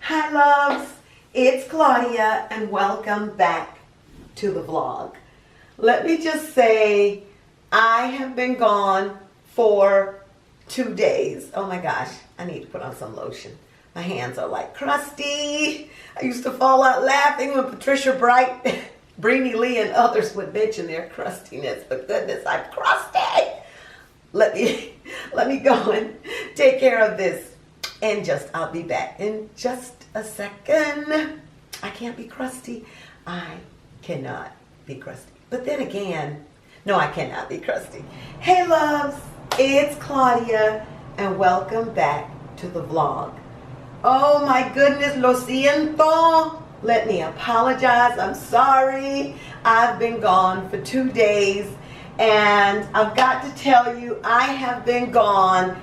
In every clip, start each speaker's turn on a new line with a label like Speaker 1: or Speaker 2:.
Speaker 1: Hi loves, it's Claudia and welcome back to the vlog. Let me just say I have been gone for 2 days. Oh my gosh, I need to put on some lotion. My hands are like crusty. I used to fall out laughing when Patricia Bright, Breenie Lee and others would mention their crustiness, but goodness, I'm crusty. Let me go and take care of this. And I'll be back in just a second. I can't be crusty. I cannot be crusty. But then again, no, I cannot be crusty. Hey loves, it's Claudia and welcome back to the vlog. Oh my goodness, lo siento. Let me apologize. I'm sorry. I've been gone for 2 days and I've got to tell you, I have been gone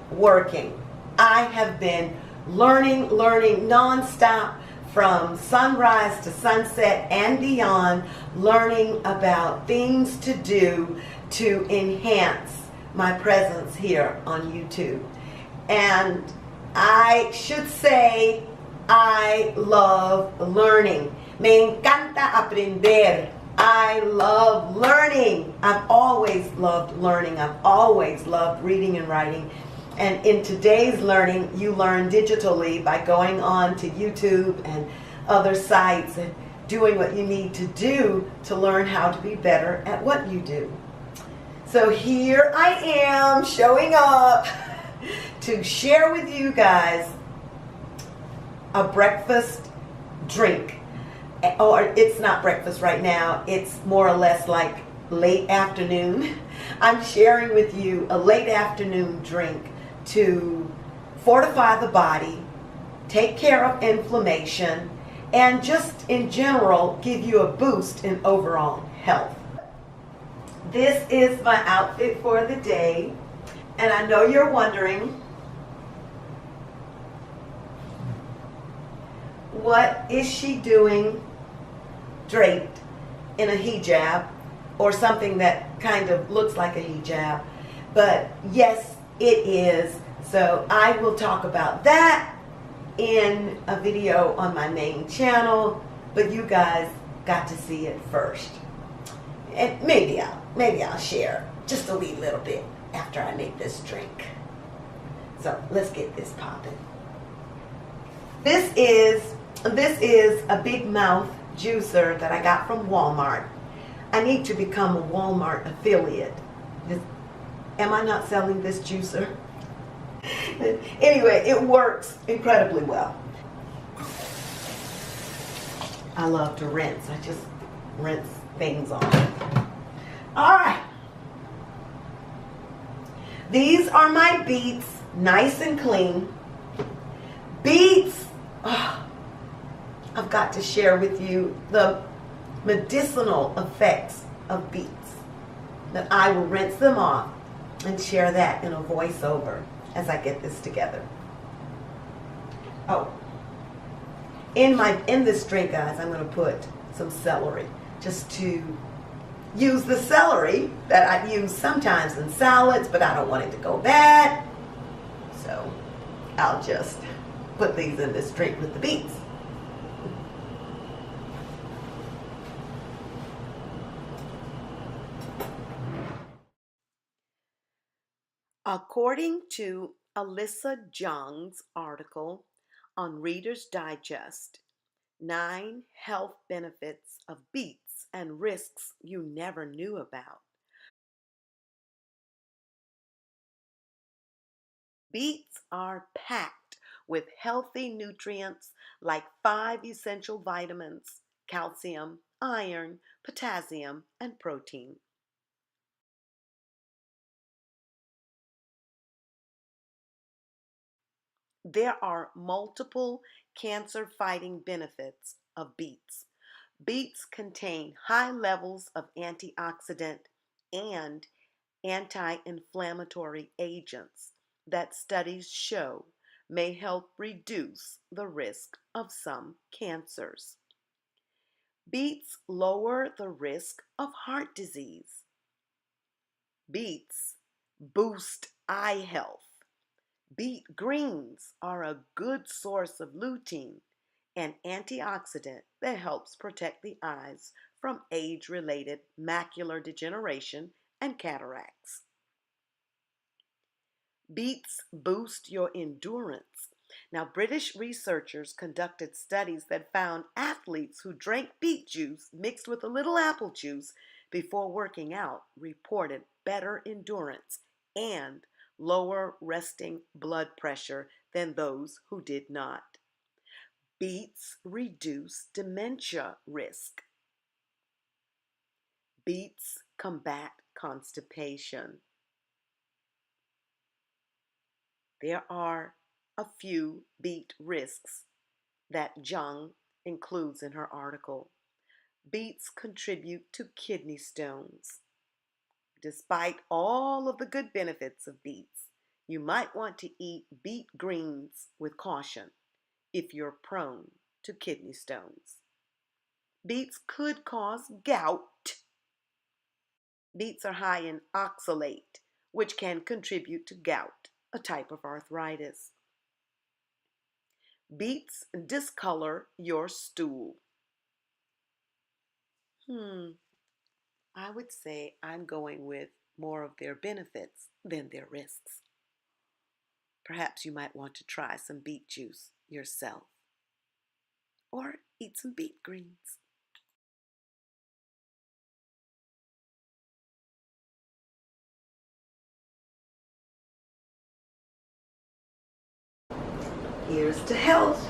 Speaker 1: working. I have been learning nonstop from sunrise to sunset and beyond, learning about things to do to enhance my presence here on YouTube. And I should say I love learning. Me encanta aprender. I love learning. I've always loved learning. I've always loved reading and writing. And in today's learning, you learn digitally by going on to YouTube and other sites and doing what you need to do to learn how to be better at what you do. So here I am showing up to share with you guys a breakfast drink. Or it's not breakfast right now, it's more or less like late afternoon. I'm sharing with you a late afternoon drink to fortify the body, take care of inflammation, and just in general give you a boost in overall health. This is my outfit for the day, and I know you're wondering, what is she doing draped in a hijab or something that kind of looks like a hijab? But yes, it is. So I will talk about that in a video on my main channel, but you guys got to see it first. And maybe I'll share just a wee little bit after I make this drink. So let's get this popping. This is a big mouth juicer that I got from Walmart. I need to become a Walmart affiliate. Am I not selling this juicer? Anyway, it works incredibly well. I love to rinse. I just rinse things off. All right. These are my beets, nice and clean. Beets. Oh, I've got to share with you the medicinal effects of beets. That I will rinse them off and share that in a voiceover as I get this together. Oh, in this drink, guys, I'm going to put some celery, just to use the celery that I use sometimes in salads, but I don't want it to go bad, so I'll just put these in this drink with the beets. According to Alyssa Jung's article on Reader's Digest, 9 health benefits of beets and risks you never knew about. Beets are packed with healthy nutrients like 5 essential vitamins, calcium, iron, potassium, and protein. There are multiple cancer-fighting benefits of beets. Beets contain high levels of antioxidant and anti-inflammatory agents that studies show may help reduce the risk of some cancers. Beets lower the risk of heart disease. Beets boost eye health. Beet greens are a good source of lutein, an antioxidant that helps protect the eyes from age-related macular degeneration and cataracts. Beets boost your endurance. Now, British researchers conducted studies that found athletes who drank beet juice mixed with a little apple juice before working out reported better endurance and lower resting blood pressure than those who did not. Beets reduce dementia risk. Beets combat constipation. There are a few beet risks that Jung includes in her article. Beets contribute to kidney stones. Despite all of the good benefits of beets, you might want to eat beet greens with caution if you're prone to kidney stones. Beets could cause gout. Beets are high in oxalate, which can contribute to gout, a type of arthritis. Beets discolor your stool. I would say I'm going with more of their benefits than their risks. Perhaps you might want to try some beet juice yourself, or eat some beet greens. Here's to health.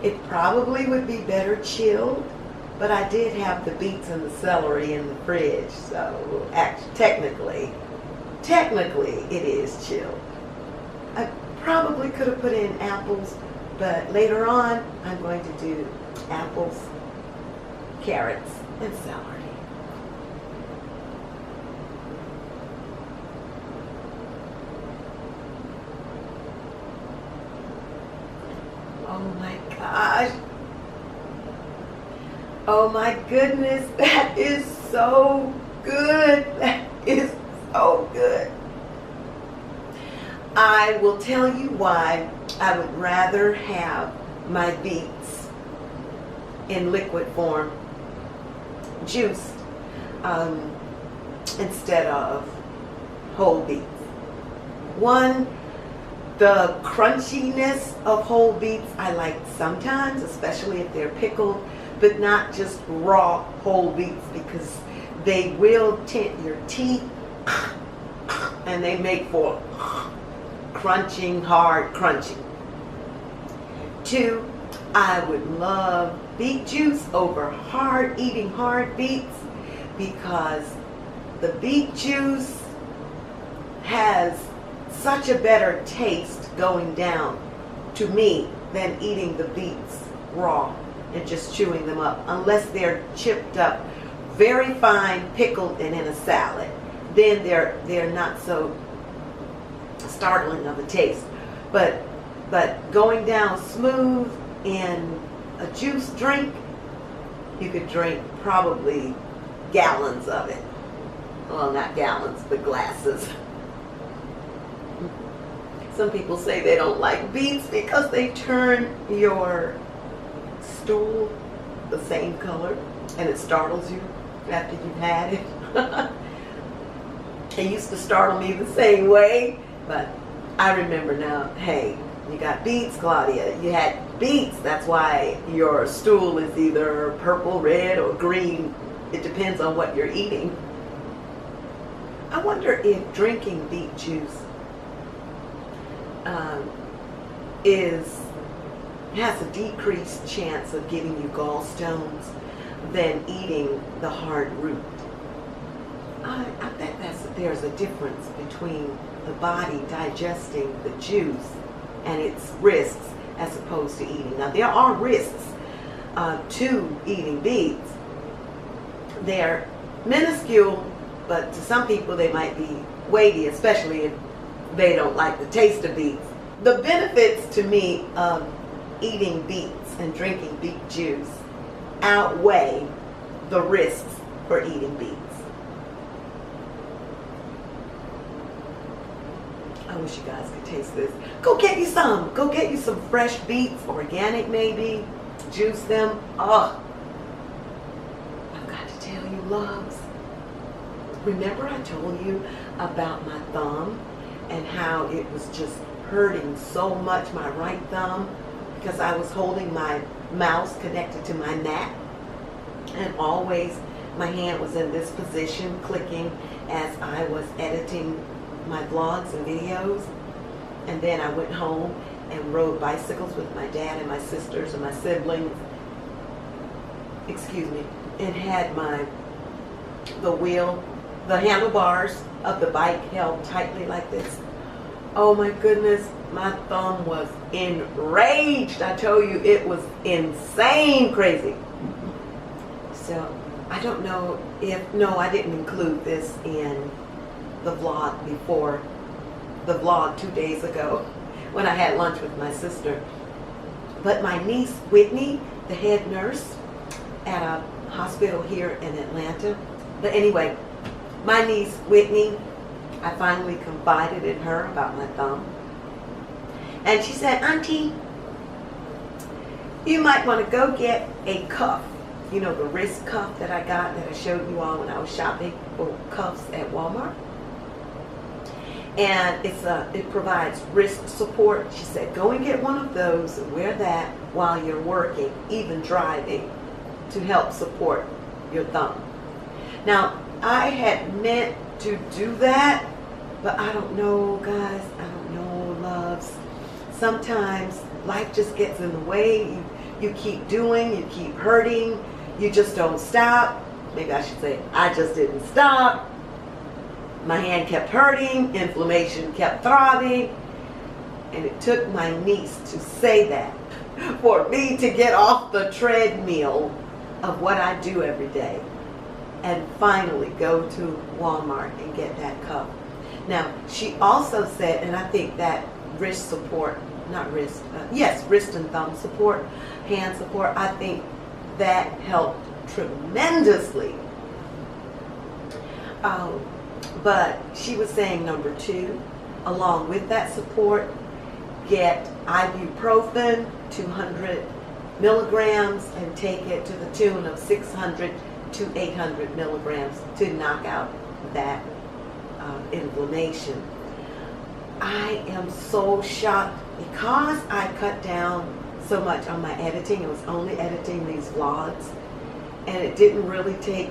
Speaker 1: It probably would be better chilled, but I did have the beets and the celery in the fridge, so technically it is chilled. I probably could have put in apples, but later on I'm going to do apples, carrots, and celery. Oh my gosh. Oh my goodness, that is so good. That is so good. I will tell you why I would rather have my beets in liquid form, juiced, instead of whole beets. One, the crunchiness of whole beets I like sometimes, especially if they're pickled, but not just raw whole beets, because they will tint your teeth and they make for crunching, hard crunching. Two, I would love beet juice over eating hard beets, because the beet juice has such a better taste going down to me than eating the beets raw and just chewing them up, unless they're chipped up very fine, pickled, and in a salad. Then they're not so startling of a taste. But going down smooth in a juice drink, you could drink probably gallons of it. Well, not gallons, but glasses. Some people say they don't like beets because they turn your stool the same color and it startles you after you've had it. It used to startle me the same way, but I remember now, hey, you got beets, Claudia. You had beets. That's why your stool is either purple, red, or green. It depends on what you're eating. I wonder if drinking beet juice has a decreased chance of giving you gallstones than eating the hard root. I bet there's a difference between the body digesting the juice and its risks as opposed to eating. Now, there are risks to eating beets. They're minuscule, but to some people they might be weighty, especially if they don't like the taste of beets. The benefits to me of eating beets and drinking beet juice outweigh the risks for eating beets. I wish you guys could taste this. Go get you some. Go get you some fresh beets, organic maybe. Juice them. Oh, I've got to tell you, loves. Remember I told you about my thumb and how it was just hurting so much, my right thumb, because I was holding my mouse connected to my neck, and always my hand was in this position clicking as I was editing my vlogs and videos. And then I went home and rode bicycles with my dad and my sisters and my siblings, excuse me, and had the handlebars of the bike held tightly like this. Oh my goodness, my thumb was enraged. I tell you, it was insane crazy. So I don't know if, no, I didn't include this in the vlog before the vlog 2 days ago when I had lunch with my sister. But my niece Whitney, the head nurse at a hospital here in Atlanta. But anyway, my niece Whitney, I finally confided in her about my thumb. And she said, Auntie, you might want to go get a cuff. You know, the wrist cuff that I got that I showed you all when I was shopping for cuffs at Walmart. And it provides wrist support. She said, go and get one of those and wear that while you're working, even driving, to help support your thumb. Now, I had meant to do that, but I don't know, guys. I don't know, loves. Sometimes life just gets in the way. You keep doing, you keep hurting, you just don't stop. Maybe I should say, I just didn't stop. My hand kept hurting, inflammation kept throbbing, and it took my niece to say that for me to get off the treadmill of what I do every day and finally go to Walmart and get that cup. Now, she also said, and I think that wrist support, not wrist, yes, wrist and thumb support, hand support, I think that helped tremendously. But she was saying number 2, along with that support, get ibuprofen, 200 milligrams, and take it to the tune of 600 to 800 milligrams to knock out that inflammation. I am so shocked because I cut down so much on my editing. I was only editing these vlogs, and it didn't really take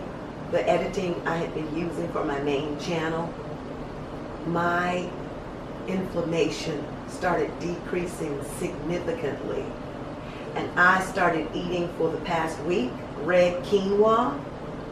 Speaker 1: the editing I had been using for my main channel. My inflammation started decreasing significantly, and I started eating for the past week red quinoa.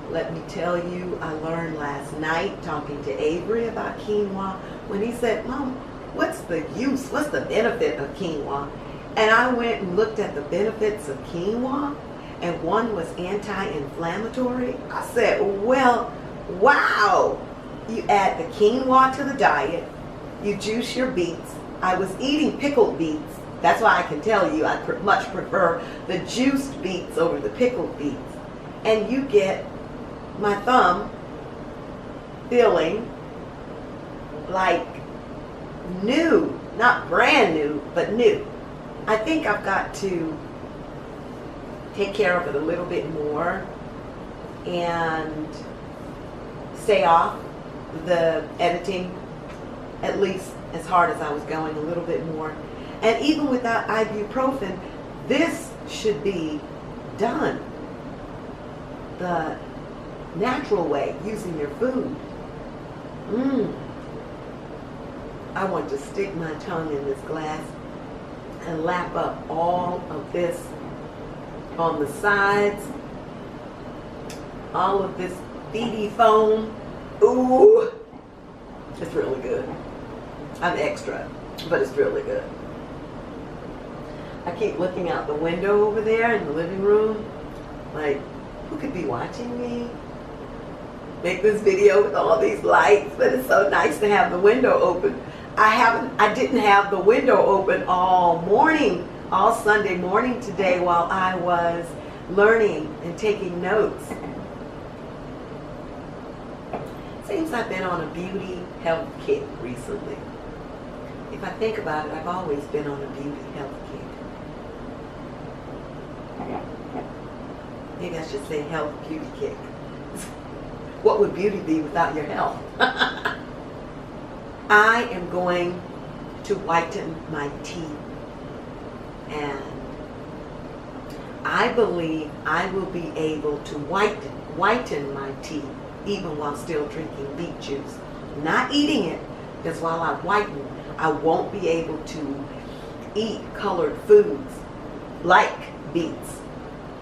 Speaker 1: Let me tell you, I learned last night talking to Avery about quinoa when he said, Mom, what's the use, what's the benefit of quinoa? And I went and looked at the benefits of quinoa, and one was anti-inflammatory. I said, well, wow. You add the quinoa to the diet, you juice your beets. I was eating pickled beets. That's why I can tell you I much prefer the juiced beets over the pickled beets. And you get my thumb feeling like new, not brand new, but new. I think I've got to take care of it a little bit more and stay off the editing, at least as hard as I was going, a little bit more. And even without ibuprofen, this should be done the natural way, using your food. I want to stick my tongue in this glass and lap up all of this on the sides, all of this beady foam. Ooh, it's really good. I'm extra, but it's really good. I keep looking out the window over there in the living room, like, who could be watching me make this video with all these lights? But it's so nice to have the window open. I didn't have the window open all morning, all Sunday morning today while I was learning and taking notes. Seems I've been on a beauty health kick recently. if I think about it, I've always been on a beauty health kick. Maybe I should say health beauty kick. What would beauty be without your health? I am going to whiten my teeth, and I believe I will be able to whiten my teeth even while still drinking beet juice. Not eating it, because while I whiten, I won't be able to eat colored foods like beets,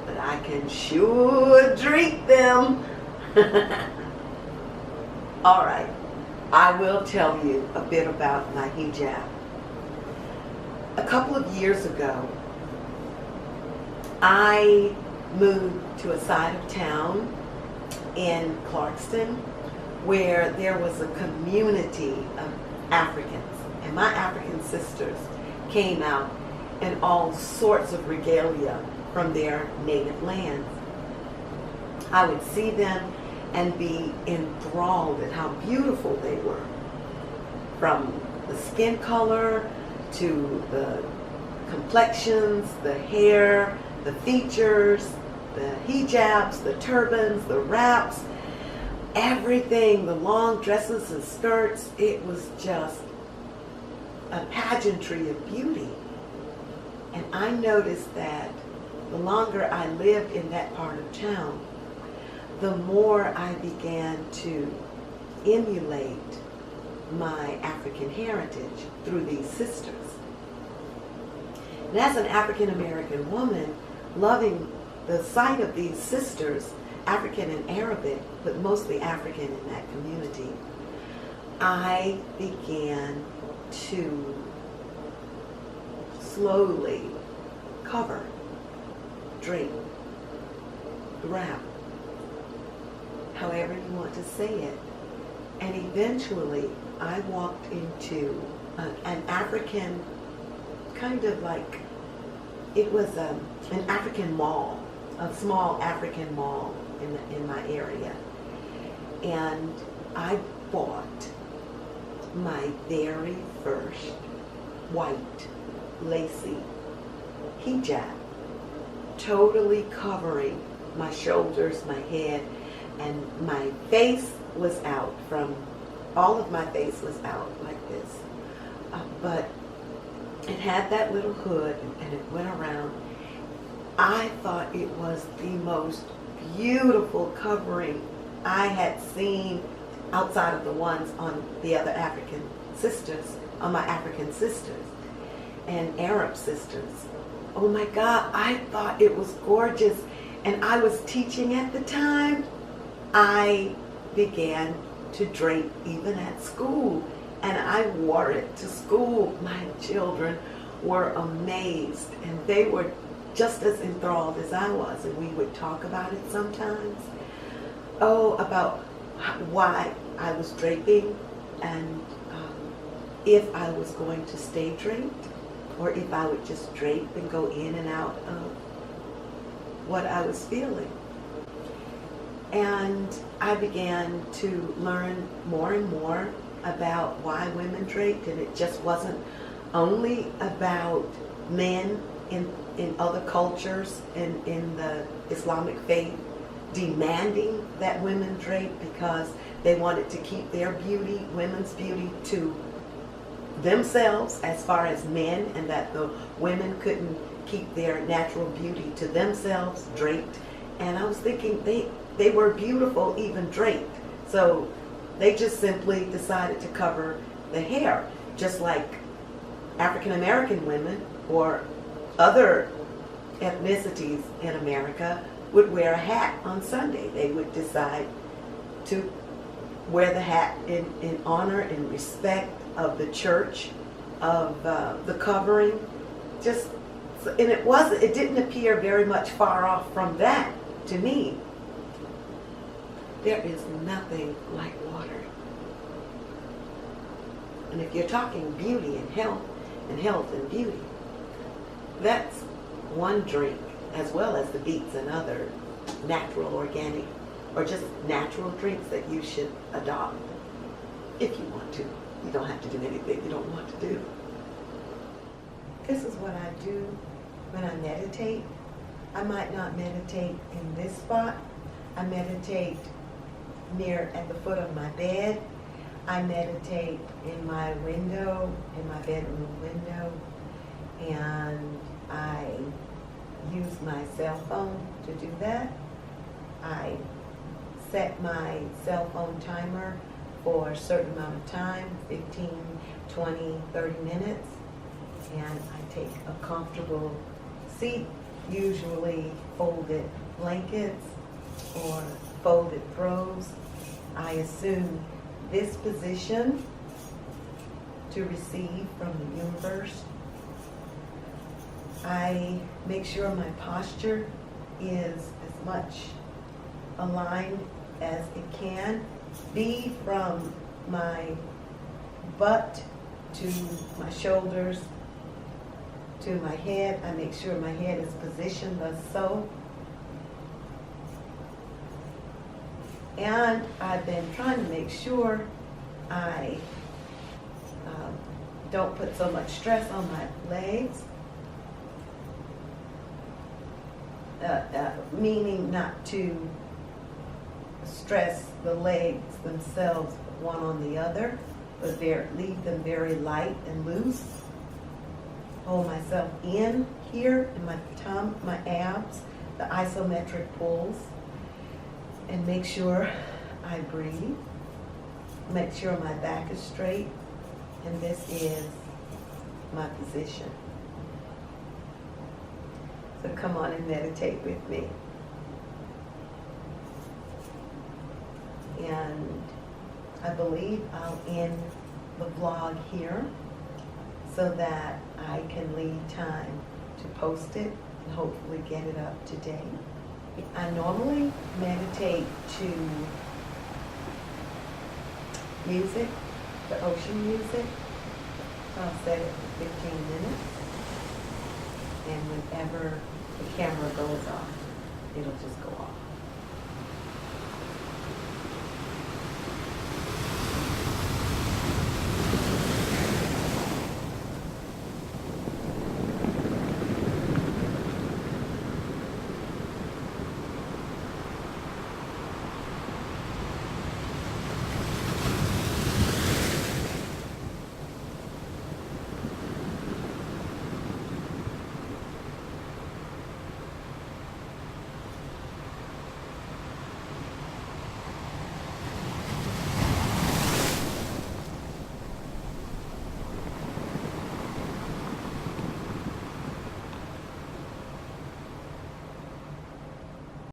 Speaker 1: but I can sure drink them. All right, I will tell you a bit about my hijab. A couple of years ago, I moved to a side of town in Clarkston where there was a community of Africans, and my African sisters came out in all sorts of regalia from their native lands. I would see them and be enthralled at how beautiful they were, from the skin color to the complexions, the hair, the features, the hijabs, the turbans, the wraps, everything, the long dresses and skirts. It was just a pageantry of beauty. And I noticed that the longer I lived in that part of town, the more I began to emulate my African heritage through these sisters. And as an African American woman, loving the sight of these sisters, African and Arabic, but mostly African in that community, I began to slowly cover, drape, wrap, however you want to say it. And eventually I walked into an African, kind of like, it was an African mall, a small African mall in my area. And I bought my very first white, lacy hijab, totally covering my shoulders, my head, and my face was out from, all of my face was out like this. But it had that little hood and it went around. I thought it was the most beautiful covering I had seen outside of the ones on the other African sisters, on my African sisters and Arab sisters. Oh my God, I thought it was gorgeous. And I was teaching at the time. I began to drape even at school, and I wore it to school. My children were amazed, and they were just as enthralled as I was, and we would talk about it sometimes. Oh, about why I was draping, and if I was going to stay draped, or if I would just drape and go in and out of what I was feeling. And I began to learn more and more about why women draped, and it just wasn't only about men in other cultures and in the Islamic faith demanding that women drape because they wanted to keep their beauty, women's beauty, to themselves as far as men, and that the women couldn't keep their natural beauty to themselves, draped. And I was thinking they were beautiful even draped. So they just simply decided to cover the hair, just like African American women or other ethnicities in America would wear a hat on Sunday. They would decide to wear the hat in honor and respect of the church, of the covering. And it didn't appear very much far off from that to me. There is nothing like water. And if you're talking beauty and health and beauty, that's one drink, as well as the beets and other natural, organic, or just natural drinks that you should adopt if you want to. You don't have to do anything you don't want to do. This is what I do when I meditate. I might not meditate in this spot. I meditate near at the foot of my bed. I meditate in my window, in my bedroom window, and I use my cell phone to do that. I set my cell phone timer for a certain amount of time, 15, 20, 30 minutes, and I take a comfortable seat, usually folded blankets or folded throws. I assume this position to receive from the universe. I make sure my posture is as much aligned as it can be, from my butt to my shoulders to my head. I make sure my head is positioned thus so. And I've been trying to make sure I don't put so much stress on my legs, meaning not to stress the legs themselves one on the other, but leave them very light and loose. Hold myself in here in my tum, my abs, the isometric pulls, and make sure I breathe. Make sure my back is straight, and this is my position. So come on and meditate with me. And I believe I'll end the vlog here so that I can leave time to post it and hopefully get it up today. I normally meditate to music, the ocean music. I'll set it for 15 minutes, and whenever the camera goes off, it'll just go off.